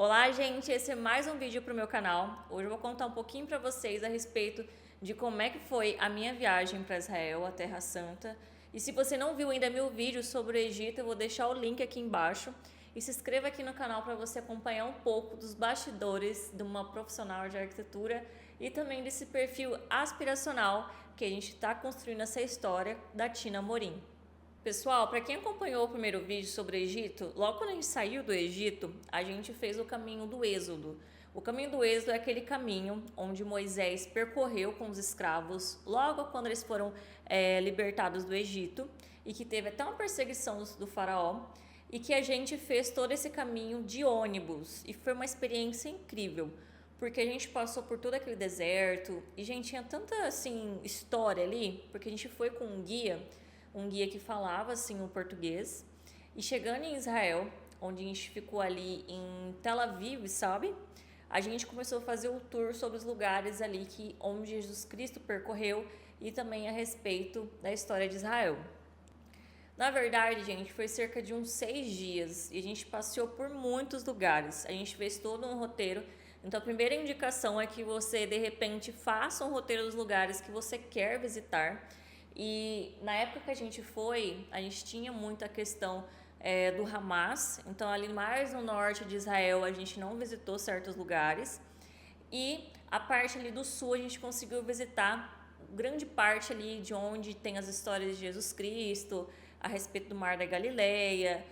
Olá, gente! Esse é mais um vídeo para o meu canal. Hoje eu vou contar um pouquinho para vocês a respeito de como é que foi a minha viagem para Israel, a Terra Santa. E se você não viu ainda meu vídeo sobre o Egito, eu vou deixar o link aqui embaixo. E se inscreva aqui no canal para você acompanhar um pouco dos bastidores de uma profissional de arquitetura e também desse perfil aspiracional que a gente está construindo essa história da Tina Amorim. Pessoal, para quem acompanhou o primeiro vídeo sobre o Egito, logo quando a gente saiu do Egito, a gente fez o caminho do Êxodo. O caminho do Êxodo é aquele caminho onde Moisés percorreu com os escravos logo quando eles foram libertados do Egito e que teve até uma perseguição do faraó e que a gente fez todo esse caminho de ônibus e foi uma experiência incrível porque a gente passou por todo aquele deserto e, gente, tinha tanta assim história ali porque a gente foi com um guia que falava assim o português. E chegando em Israel, onde a gente ficou ali em Tel Aviv, sabe? A gente começou a fazer o tour sobre os lugares ali onde Jesus Cristo percorreu e também a respeito da história de Israel. Na verdade, gente, foi cerca de uns 6 dias e a gente passeou por muitos lugares. A gente fez todo um roteiro. Então, a primeira indicação é que você, de repente, faça um roteiro dos lugares que você quer visitar. E na época que a gente foi, a gente tinha muita questão do Hamas. Então, ali mais no norte de Israel, a gente não visitou certos lugares. E a parte ali do sul, a gente conseguiu visitar grande parte ali de onde tem as histórias de Jesus Cristo, a respeito do Mar da Galileia,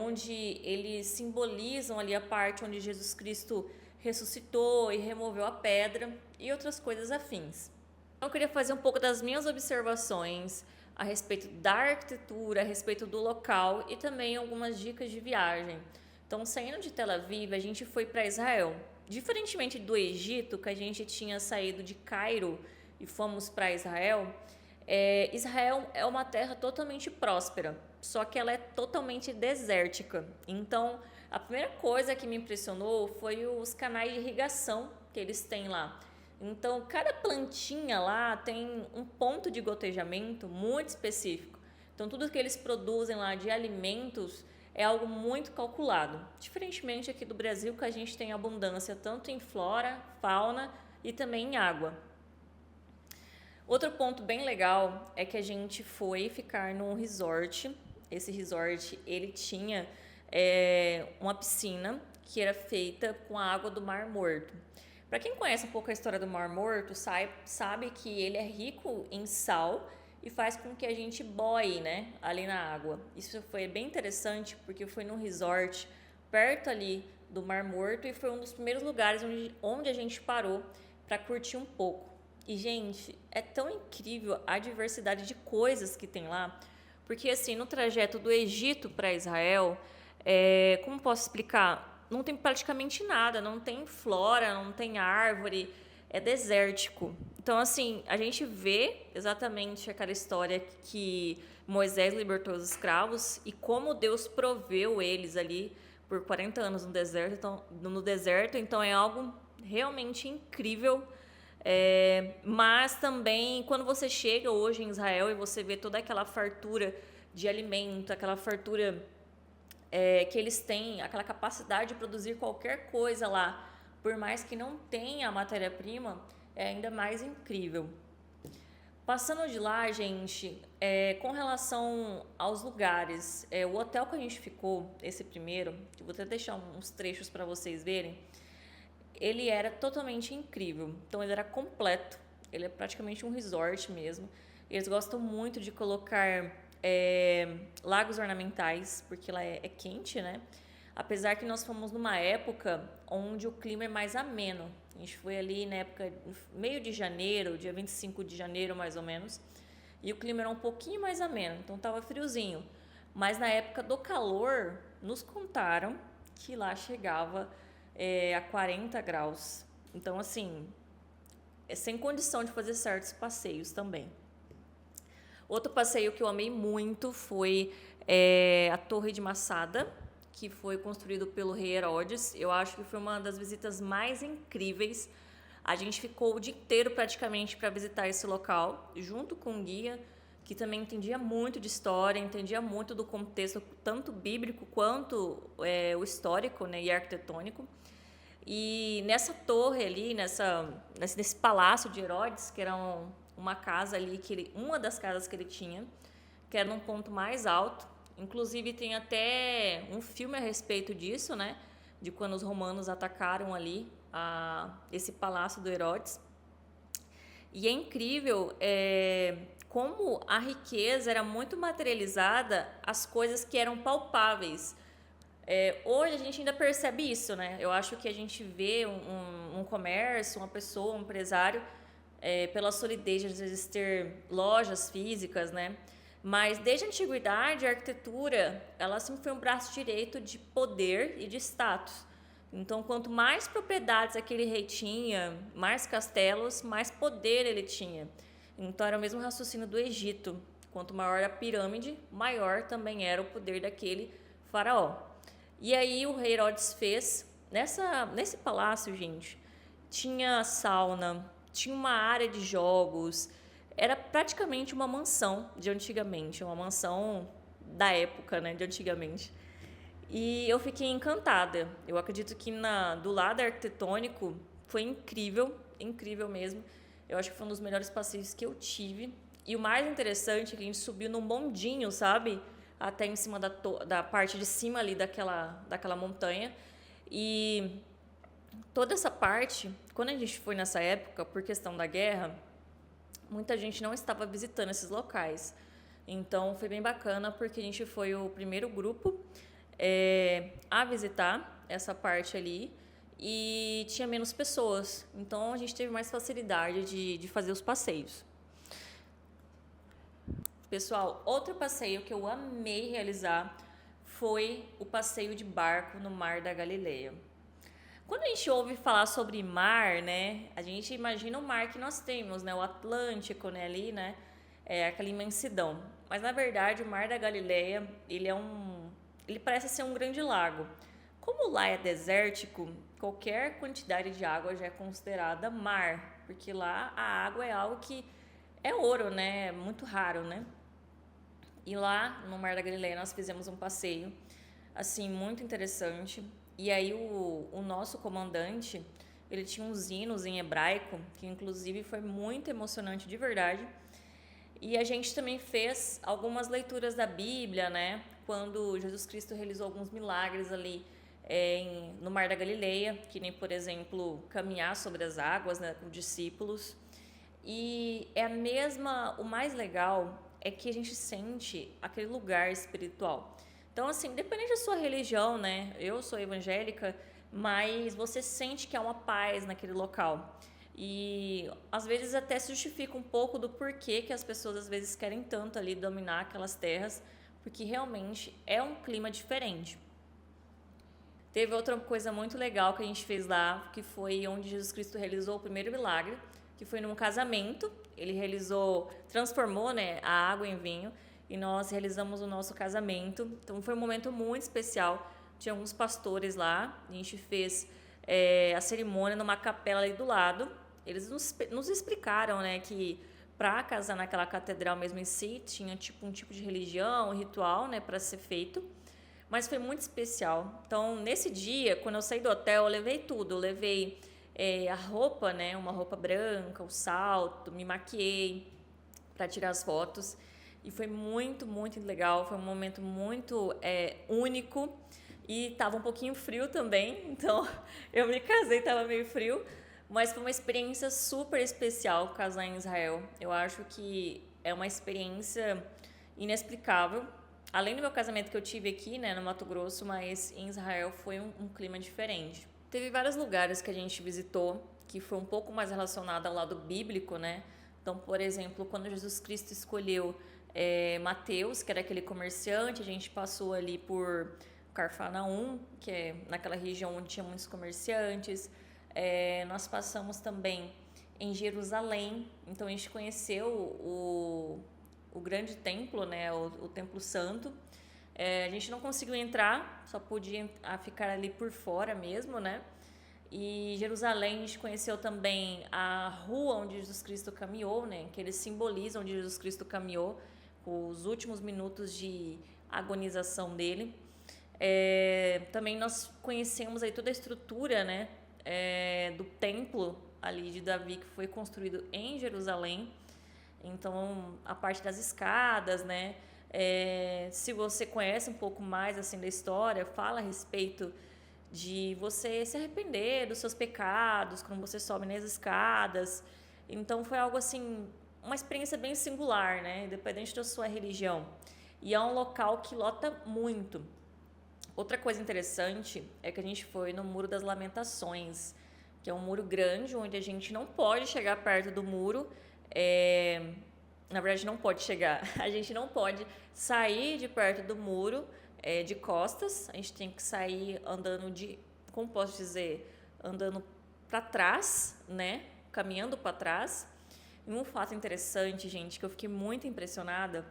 onde eles simbolizam ali a parte onde Jesus Cristo ressuscitou e removeu a pedra e outras coisas afins. Então, eu queria fazer um pouco das minhas observações a respeito da arquitetura, a respeito do local e também algumas dicas de viagem. Então, saindo de Tel Aviv, a gente foi para Israel. Diferentemente do Egito, que a gente tinha saído de Cairo e fomos para Israel, Israel é uma terra totalmente próspera, só que ela é totalmente desértica. Então, a primeira coisa que me impressionou foi os canais de irrigação que eles têm lá. Então, cada plantinha lá tem um ponto de gotejamento muito específico. Então, tudo que eles produzem lá de alimentos é algo muito calculado. Diferentemente aqui do Brasil, que a gente tem abundância tanto em flora, fauna e também em água. Outro ponto bem legal é que a gente foi ficar num resort. Esse resort, ele tinha uma piscina que era feita com a água do Mar Morto. Para quem conhece um pouco a história do Mar Morto, sabe que ele é rico em sal e faz com que a gente boie, né, ali na água. Isso foi bem interessante porque foi num resort perto ali do Mar Morto e foi um dos primeiros lugares onde a gente parou para curtir um pouco. E, gente, é tão incrível a diversidade de coisas que tem lá, porque, assim, no trajeto do Egito para Israel, como posso explicar? Não tem praticamente nada, não tem flora, não tem árvore, é desértico. Então, assim, a gente vê exatamente aquela história que Moisés libertou os escravos e como Deus proveu eles ali por 40 anos no deserto, então é algo realmente incrível. Mas também quando você chega hoje em Israel e você vê toda aquela fartura de alimento, aquela fartura que eles têm, aquela capacidade de produzir qualquer coisa lá, por mais que não tenha a matéria-prima, é ainda mais incrível. Passando de lá, gente, com relação aos lugares, o hotel que a gente ficou, esse primeiro, que vou até deixar uns trechos para vocês verem, ele era totalmente incrível. Então, ele era completo. Ele é praticamente um resort mesmo. Eles gostam muito de colocar lagos ornamentais, porque lá é quente, né? Apesar que nós fomos numa época onde o clima é mais ameno. A gente foi ali na época, meio de janeiro, dia 25 de janeiro, mais ou menos. E o clima era um pouquinho mais ameno, então tava friozinho. Mas na época do calor, nos contaram que lá chegava a 40 graus. Então, assim, é sem condição de fazer certos passeios também. Outro passeio que eu amei muito foi a Torre de Massada, que foi construído pelo rei Herodes. Eu acho que foi uma das visitas mais incríveis. A gente ficou o dia inteiro praticamente para visitar esse local, junto com o guia. que também entendia muito de história, entendia muito do contexto tanto bíblico quanto o histórico, né, e arquitetônico. E nessa torre ali, nesse palácio de Herodes, que era uma casa ali, uma das casas que ele tinha, que era num ponto mais alto. Inclusive tem até um filme a respeito disso, né? De quando os romanos atacaram ali esse palácio do Herodes. E é incrível como a riqueza era muito materializada, as coisas que eram palpáveis. Hoje a gente ainda percebe isso, né? Eu acho que a gente vê um comércio, uma pessoa, um empresário, pela solidez de às vezes ter lojas físicas, né? Mas desde a antiguidade, a arquitetura, ela sempre foi um braço direito de poder e de status. Então, quanto mais propriedades aquele rei tinha, mais castelos, mais poder ele tinha. Então, era o mesmo raciocínio do Egito. Quanto maior a pirâmide, maior também era o poder daquele faraó. E aí o rei Herodes fez, nesse palácio, gente, tinha sauna, tinha uma área de jogos, era praticamente uma mansão de antigamente, uma mansão da época, né, de antigamente. E eu fiquei encantada. Eu acredito que do lado arquitetônico foi incrível, incrível mesmo. Eu acho que foi um dos melhores passeios que eu tive. E o mais interessante é que a gente subiu num bondinho, sabe? Até em cima da parte de cima ali daquela montanha. E toda essa parte, quando a gente foi nessa época, por questão da guerra, muita gente não estava visitando esses locais. Então foi bem bacana, porque a gente foi o primeiro grupo a visitar essa parte ali e tinha menos pessoas. Então a gente teve mais facilidade de fazer os passeios. Pessoal, outro passeio que eu amei realizar foi o passeio de barco no Mar da Galileia. Quando a gente ouve falar sobre mar, né, a gente imagina o mar que nós temos, né, o Atlântico, né, ali, né, aquela imensidão. Mas na verdade o Mar da Galileia, ele parece ser um grande lago. Como lá é desértico, qualquer quantidade de água já é considerada mar, porque lá a água é algo que é ouro, né, é muito raro, né? E lá no Mar da Galileia nós fizemos um passeio, assim, muito interessante. E aí o nosso comandante, ele tinha uns hinos em hebraico, que inclusive foi muito emocionante de verdade. E a gente também fez algumas leituras da Bíblia, né? Quando Jesus Cristo realizou alguns milagres ali no Mar da Galileia, que nem, por exemplo, caminhar sobre as águas, né, com discípulos. E o mais legal é que a gente sente aquele lugar espiritual. Então, assim, independente da sua religião, né? Eu sou evangélica, mas você sente que há uma paz naquele local. E às vezes até se justifica um pouco do porquê que as pessoas às vezes querem tanto ali dominar aquelas terras, porque realmente é um clima diferente. Teve outra coisa muito legal que a gente fez lá, que foi onde Jesus Cristo realizou o primeiro milagre, que foi num casamento. Ele transformou, né, a água em vinho, e nós realizamos o nosso casamento. Então foi um momento muito especial. Tinha alguns pastores lá, a gente fez a cerimônia numa capela ali do lado. Eles nos explicaram, né, que para casar naquela catedral mesmo em si, tinha um tipo de religião, um ritual, né, para ser feito. Mas foi muito especial. Então, nesse dia, quando eu saí do hotel, eu levei tudo. Eu levei a roupa, né, uma roupa branca, o salto, me maquiei para tirar as fotos. E foi muito, muito legal. Foi um momento muito único. E estava um pouquinho frio também. Então, eu me casei, estava meio frio. Mas foi uma experiência super especial casar em Israel. Eu acho que é uma experiência inexplicável. Além do meu casamento que eu tive aqui, né, no Mato Grosso, mas em Israel foi um clima diferente. Teve vários lugares que a gente visitou que foi um pouco mais relacionado ao lado bíblico, né? Então, por exemplo, quando Jesus Cristo escolheu Mateus, que era aquele comerciante, a gente passou ali por Cafarnaum, que é naquela região onde tinha muitos comerciantes. Nós passamos também em Jerusalém, então a gente conheceu o grande templo, né, o Templo Santo. A gente não conseguiu entrar, só podia ficar ali por fora mesmo, né? E Jerusalém, a gente conheceu também a rua onde Jesus Cristo caminhou, né? Que eles simbolizam onde Jesus Cristo caminhou. com os últimos minutos de agonização dele. Também nós conhecemos aí toda a estrutura, né, do templo ali de Davi, que foi construído em Jerusalém. Então, a parte das escadas, né, se você conhece um pouco mais assim da história, fala a respeito de você se arrepender dos seus pecados quando você sobe nas escadas. Então, foi algo assim, uma experiência bem singular, né, independente da sua religião. E é um local que lota muito. Outra coisa interessante é que a gente foi no Muro das Lamentações, que é um muro grande, onde a gente não pode chegar perto do muro. Na verdade, não pode chegar. A gente não pode sair de perto do muro de costas. A gente tem que sair andando como posso dizer, andando para trás, né? Caminhando para trás. E um fato interessante, gente, que eu fiquei muito impressionada,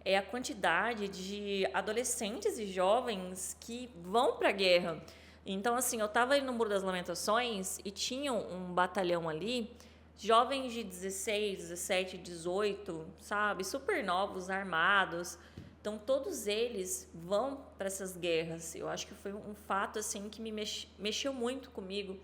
é a quantidade de adolescentes e jovens que vão para a guerra. Então, assim, eu estava ali no Muro das Lamentações e tinha um batalhão ali, jovens de 16, 17, 18, sabe? Super novos, armados. Então, todos eles vão para essas guerras. Eu acho que foi um fato, assim, que me mexeu muito comigo.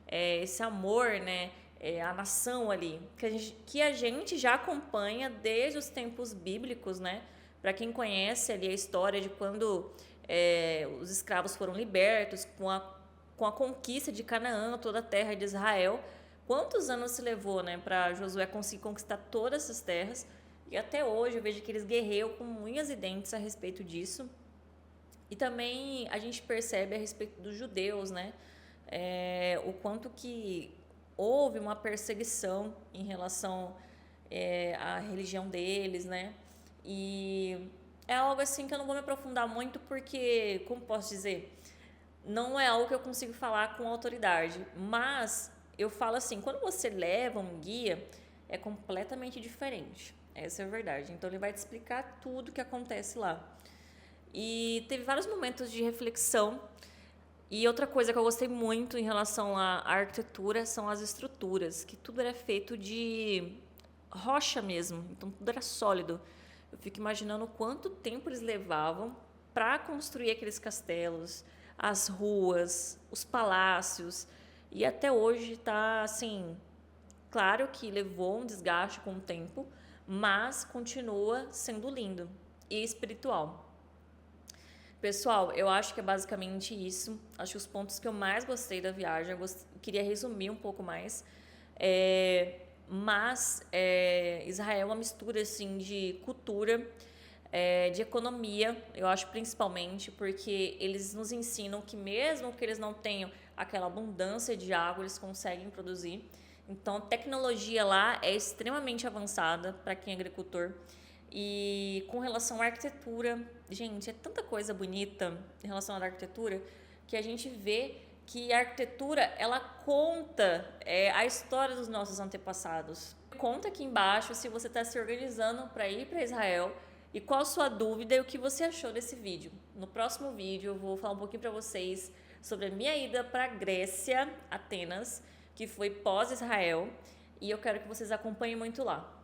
Esse amor, né? A nação ali, que a gente já acompanha desde os tempos bíblicos, né? Para quem conhece ali a história de quando os escravos foram libertos, com a conquista de Canaã, toda a terra de Israel, quantos anos se levou, né, para Josué conseguir conquistar todas essas terras? E até hoje eu vejo que eles guerreiam com unhas e dentes a respeito disso. E também a gente percebe a respeito dos judeus, né, o quanto que houve uma perseguição em relação à religião deles, né? E é algo assim que eu não vou me aprofundar muito porque, como posso dizer, não é algo que eu consigo falar com autoridade. Mas eu falo assim, quando você leva um guia, é completamente diferente. Essa é a verdade. Então ele vai te explicar tudo o que acontece lá. E teve vários momentos de reflexão. E outra coisa que eu gostei muito em relação à arquitetura são as estruturas, que tudo era feito de rocha mesmo, então tudo era sólido. Eu fico imaginando quanto tempo eles levavam para construir aqueles castelos, as ruas, os palácios. E até hoje está assim, claro que levou um desgaste com o tempo, mas continua sendo lindo e espiritual. Pessoal, eu acho que é basicamente isso. Acho que os pontos que eu mais gostei da viagem, queria resumir um pouco mais. Mas Israel é uma mistura assim, de cultura, de economia, eu acho principalmente, porque eles nos ensinam que mesmo que eles não tenham aquela abundância de água, eles conseguem produzir. Então, a tecnologia lá é extremamente avançada para quem é agricultor. E com relação à arquitetura, gente, é tanta coisa bonita em relação à arquitetura que a gente vê que a arquitetura, ela conta a história dos nossos antepassados. Conta aqui embaixo se você está se organizando para ir para Israel e qual a sua dúvida e o que você achou desse vídeo. No próximo vídeo eu vou falar um pouquinho para vocês sobre a minha ida para Grécia, Atenas, que foi pós-Israel, e eu quero que vocês acompanhem muito lá.